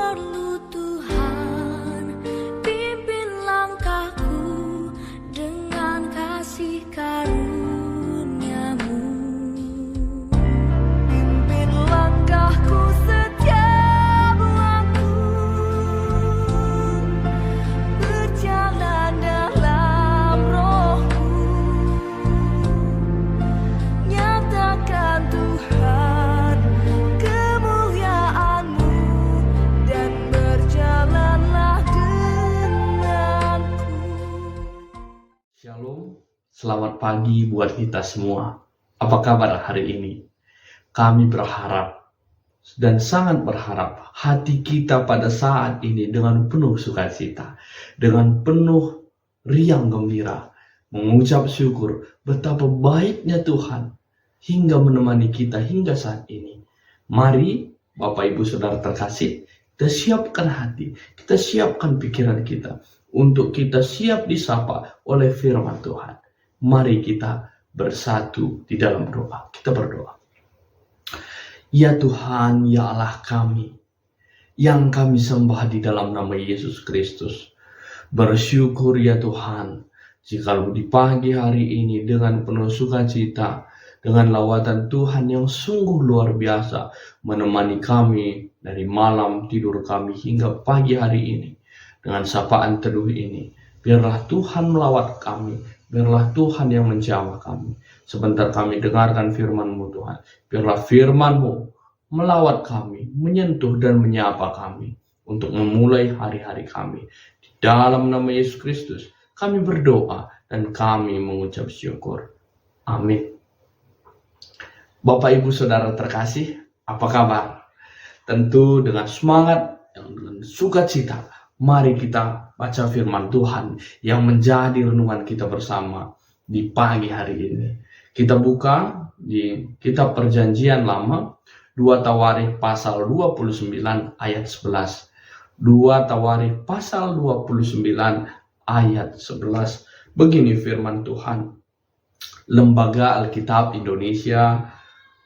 perlu Tuhan, pimpin langkahku dengan kasih karunia-Mu. Pimpin langkahku setiap waktu, berjalan dalam Roh-Mu. Nyatakan Tuhan kemuliaan-Mu dan berjalanlah denganku. Shalom, selamat pagi buat kita semua. Apa kabar hari ini? Kami berharap dan sangat berharap hati kita pada saat ini dengan penuh sukacita, dengan penuh riang gembira, mengucap syukur betapa baiknya Tuhan hingga menemani kita hingga saat ini. Mari Bapak Ibu Saudara terkasih, kita siapkan hati, kita siapkan pikiran kita untuk kita siap disapa oleh firman Tuhan. Mari kita bersatu di dalam doa. Kita berdoa. Ya Tuhan, ya Allah kami, yang kami sembah di dalam nama Yesus Kristus. Bersyukur ya Tuhan, jikalau di pagi hari ini dengan penuh sukacita, dengan lawatan Tuhan yang sungguh luar biasa menemani kami dari malam tidur kami hingga pagi hari ini. Dengan sapaan teduh ini, biarlah Tuhan melawat kami, biarlah Tuhan yang menjamah kami. Sebentar kami dengarkan firman-Mu Tuhan, biarlah firman-Mu melawat kami, menyentuh dan menyapa kami untuk memulai hari-hari kami. Di dalam nama Yesus Kristus, kami berdoa dan kami mengucap syukur. Amin. Bapak Ibu Saudara terkasih, apa kabar? Tentu dengan semangat, dengan sukacita, mari kita baca firman Tuhan yang menjadi renungan kita bersama di pagi hari ini. Kita buka di kitab Perjanjian Lama, 2 Tawarikh pasal 29 ayat 11. 2 Tawarikh pasal 29 ayat 11. Begini firman Tuhan. Lembaga Alkitab Indonesia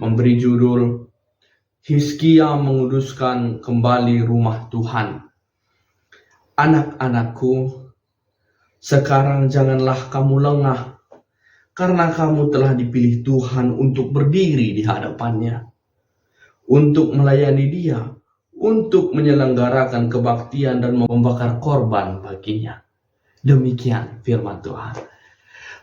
memberi judul Hizkia menguduskan kembali rumah Tuhan. Anak-anakku, sekarang janganlah kamu lengah, karena kamu telah dipilih Tuhan untuk berdiri di hadapannya, untuk melayani Dia, untuk menyelenggarakan kebaktian dan membakar korban baginya. Demikian firman Tuhan.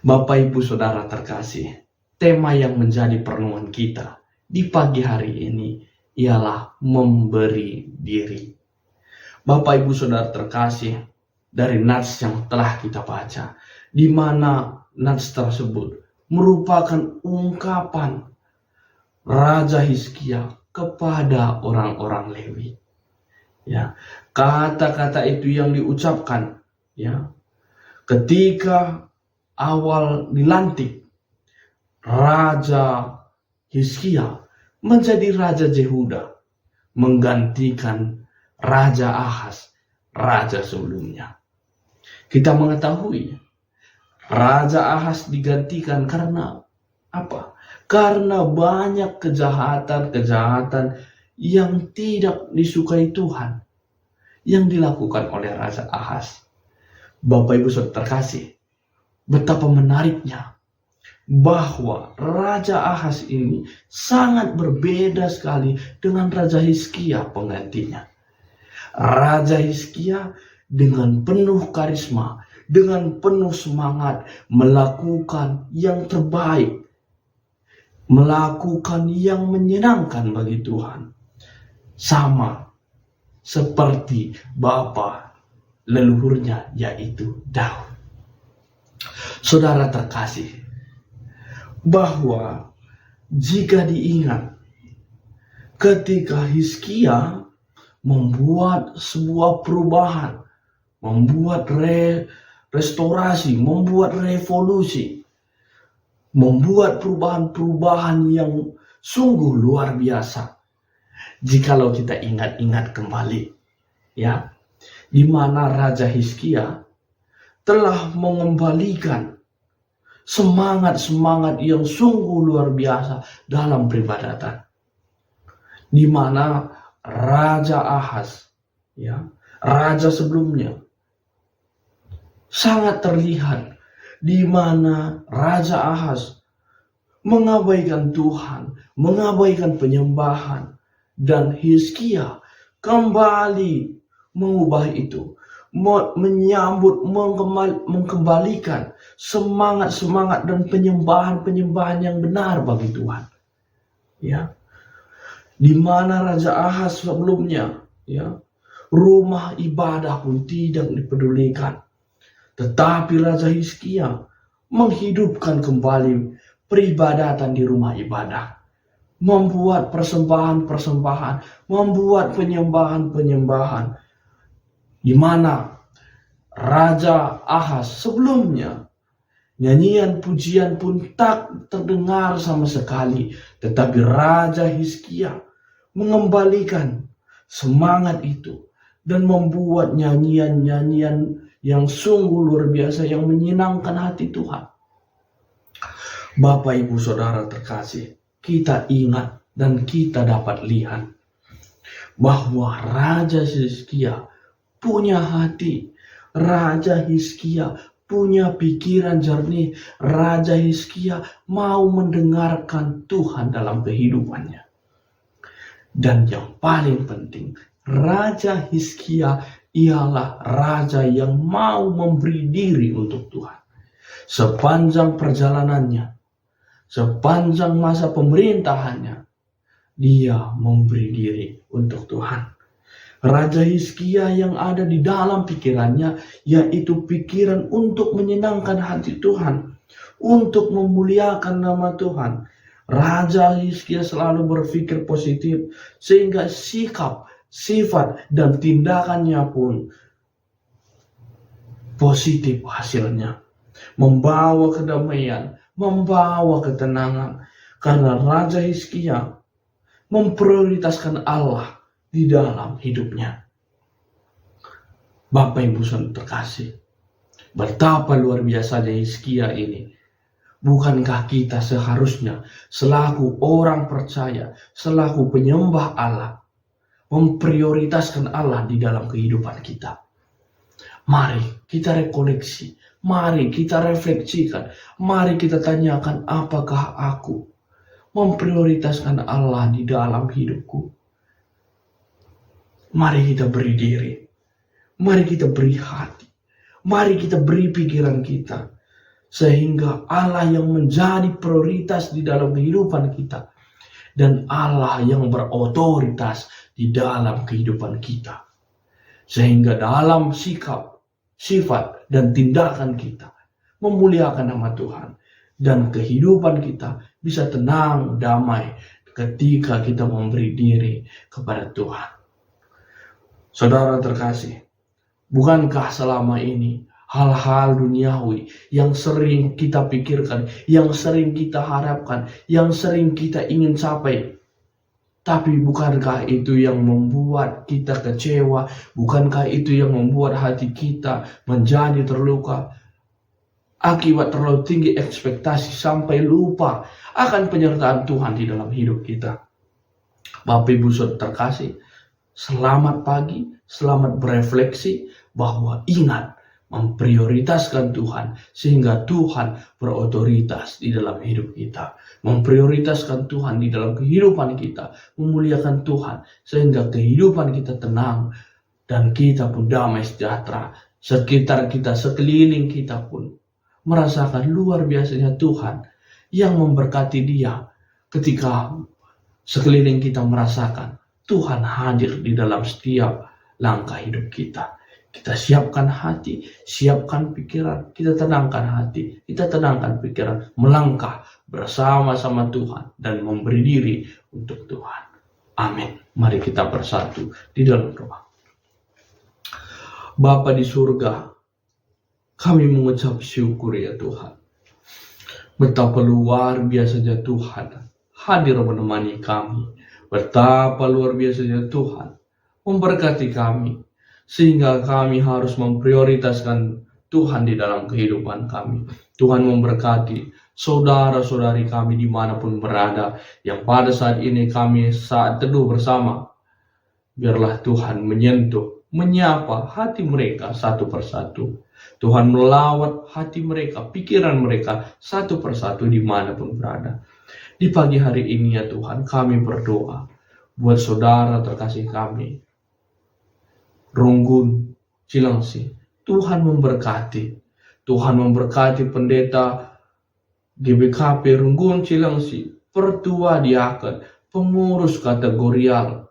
Bapak Ibu Saudara terkasih, tema yang menjadi perenungan kita di pagi hari ini ialah memberi diri. Bapak Ibu Saudara terkasih, dari nats yang telah kita baca, di mana nats tersebut merupakan ungkapan Raja Hizkia kepada orang-orang Lewi. Ya, kata-kata itu yang diucapkan ya ketika awal dilantik Raja Hizkia menjadi Raja Yehuda, menggantikan Raja Ahaz, raja sebelumnya. Kita mengetahui Raja Ahaz digantikan karena apa? Karena banyak kejahatan-kejahatan yang tidak disukai Tuhan yang dilakukan oleh Raja Ahaz. Bapak Ibu Saudara terkasih, betapa menariknya bahwa Raja Ahaz ini sangat berbeda sekali dengan Raja Hizkia penggantinya. Raja Hizkia dengan penuh karisma, dengan penuh semangat melakukan yang terbaik, melakukan yang menyenangkan bagi Tuhan. Sama seperti bapa leluhurnya yaitu Daud. Saudara terkasih, bahwa jika diingat ketika Hizkia membuat sebuah perubahan, membuat restorasi, membuat revolusi, membuat perubahan-perubahan yang sungguh luar biasa. Jikalau kita ingat-ingat kembali, ya, di mana Raja Hizkia telah mengembalikan semangat-semangat yang sungguh luar biasa dalam peribadatan, di mana Raja Ahaz ya, raja sebelumnya sangat terlihat di mana Raja Ahaz mengabaikan Tuhan, mengabaikan penyembahan, dan Hizkia kembali mengubah itu, menyambut, mengembalikan semangat-semangat dan penyembahan-penyembahan yang benar bagi Tuhan. Ya, di mana Raja Ahaz sebelumnya, ya, rumah ibadah pun tidak dipedulikan, tetapi Raja Hizkia menghidupkan kembali peribadatan di rumah ibadah, membuat persembahan-persembahan, membuat penyembahan-penyembahan, di mana Raja Ahaz sebelumnya nyanyian pujian pun tak terdengar sama sekali, tetapi Raja Hizkia mengembalikan semangat itu dan membuat nyanyian-nyanyian yang sungguh luar biasa yang menyenangkan hati Tuhan. Bapak, Ibu, Saudara terkasih, kita ingat dan kita dapat lihat bahwa Raja Hizkia punya hati, Raja Hizkia punya pikiran jernih, Raja Hizkia mau mendengarkan Tuhan dalam kehidupannya. Dan yang paling penting, Raja Hizkia ialah raja yang mau memberi diri untuk Tuhan. Sepanjang perjalanannya, sepanjang masa pemerintahannya, dia memberi diri untuk Tuhan. Raja Hizkia yang ada di dalam pikirannya yaitu pikiran untuk menyenangkan hati Tuhan, untuk memuliakan nama Tuhan. Raja Hizkia selalu berpikir positif sehingga sikap, sifat, dan tindakannya pun positif hasilnya, membawa kedamaian, membawa ketenangan, karena Raja Hizkia memprioritaskan Allah di dalam hidupnya. Bapak, Ibu, Saudara terkasih, betapa luar biasanya Hizkia ini. Bukankah kita seharusnya selaku orang percaya, selaku penyembah Allah, memprioritaskan Allah di dalam kehidupan kita? Mari kita rekoleksi, mari kita refleksikan, mari kita tanyakan, apakah aku memprioritaskan Allah di dalam hidupku? Mari kita beri diri, mari kita beri hati, mari kita beri pikiran kita, sehingga Allah yang menjadi prioritas di dalam kehidupan kita, dan Allah yang berotoritas di dalam kehidupan kita, sehingga dalam sikap, sifat, dan tindakan kita memuliakan nama Tuhan, dan kehidupan kita bisa tenang, damai ketika kita memberi diri kepada Tuhan. Saudara terkasih, bukankah selama ini hal-hal duniawi yang sering kita pikirkan, yang sering kita harapkan, yang sering kita ingin capai, tapi bukankah itu yang membuat kita kecewa? Bukankah itu yang membuat hati kita menjadi terluka akibat terlalu tinggi ekspektasi sampai lupa akan penyertaan Tuhan di dalam hidup kita? Bapak, Ibu, Saudara terkasih, selamat pagi, selamat berefleksi bahwa ingat memprioritaskan Tuhan sehingga Tuhan berotoritas di dalam hidup kita. Memprioritaskan Tuhan di dalam kehidupan kita, memuliakan Tuhan sehingga kehidupan kita tenang dan kita pun damai sejahtera. Sekitar kita, sekeliling kita pun merasakan luar biasanya Tuhan yang memberkati dia ketika sekeliling kita merasakan Tuhan hadir di dalam setiap langkah hidup kita. Kita siapkan hati, siapkan pikiran, kita tenangkan hati, kita tenangkan pikiran, melangkah bersama-sama Tuhan dan memberi diri untuk Tuhan. Amin. Mari kita bersatu di dalam doa. Bapa di surga, kami mengucap syukur ya Tuhan. Betapa luar biasanya Tuhan hadir menemani kami. Betapa luar biasanya Tuhan memberkati kami, sehingga kami harus memprioritaskan Tuhan di dalam kehidupan kami. Tuhan memberkati saudara-saudari kami dimanapun berada, yang pada saat ini kami saat teduh bersama. Biarlah Tuhan menyentuh menyapa hati mereka satu persatu. Tuhan melawat hati mereka, pikiran mereka satu persatu dimanapun berada. Di pagi hari ini ya Tuhan, kami berdoa buat saudara terkasih kami, Runggun Cilengsi. Tuhan memberkati. Tuhan memberkati pendeta GBKP Runggun Cilengsi, pertua diaken, pengurus kategorial,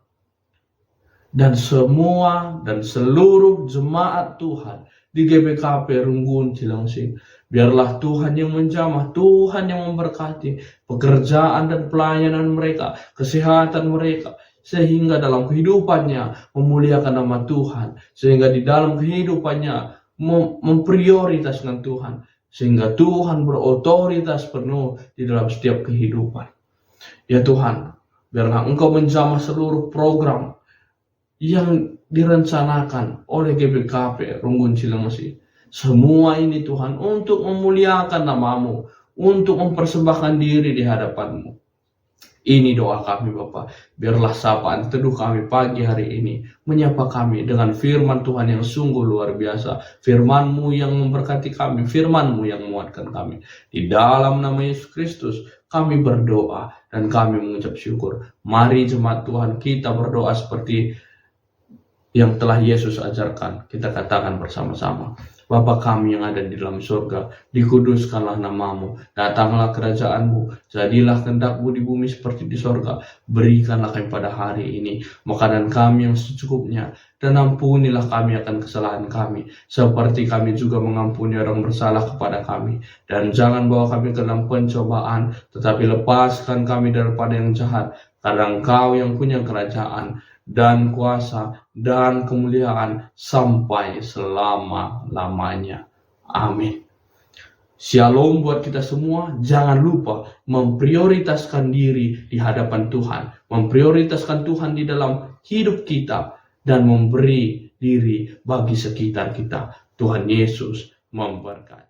dan semua dan seluruh jemaat Tuhan di GBKP Runggun Cilengsi. Biarlah Tuhan yang menjamah, Tuhan yang memberkati pekerjaan dan pelayanan mereka, kesehatan mereka, sehingga dalam kehidupannya memuliakan nama Tuhan, sehingga di dalam kehidupannya memprioritaskan Tuhan, sehingga Tuhan berotoritas penuh di dalam setiap kehidupan. Ya Tuhan, biarlah Engkau menjamah seluruh program yang direncanakan oleh GBKP Runggun Cilengsi. Semua ini Tuhan untuk memuliakan nama-Mu, untuk mempersembahkan diri di hadapan-Mu. Ini doa kami Bapa. Biarlah sapaan teduh kami pagi hari ini menyapa kami dengan firman Tuhan yang sungguh luar biasa. Firman-Mu yang memberkati kami, firman-Mu yang menguatkan kami. Di dalam nama Yesus Kristus kami berdoa dan kami mengucap syukur. Mari jemaat Tuhan kita berdoa seperti yang telah Yesus ajarkan. Kita katakan bersama-sama. Bapa kami yang ada di dalam surga, dikuduskanlah nama-Mu, datanglah kerajaan-Mu, jadilah kehendak-Mu di bumi seperti di surga. Berikanlah kami pada hari ini makanan kami yang secukupnya, dan ampunilah kami akan kesalahan kami, seperti kami juga mengampuni orang bersalah kepada kami. Dan jangan bawa kami ke dalam pencobaan, tetapi lepaskan kami daripada yang jahat, karena Engkau yang punya kerajaan dan kuasa dan kemuliaan sampai selama-lamanya. Amin. Shalom buat kita semua. Jangan lupa memprioritaskan diri di hadapan Tuhan, memprioritaskan Tuhan di dalam hidup kita, dan memberi diri bagi sekitar kita. Tuhan Yesus memberkati.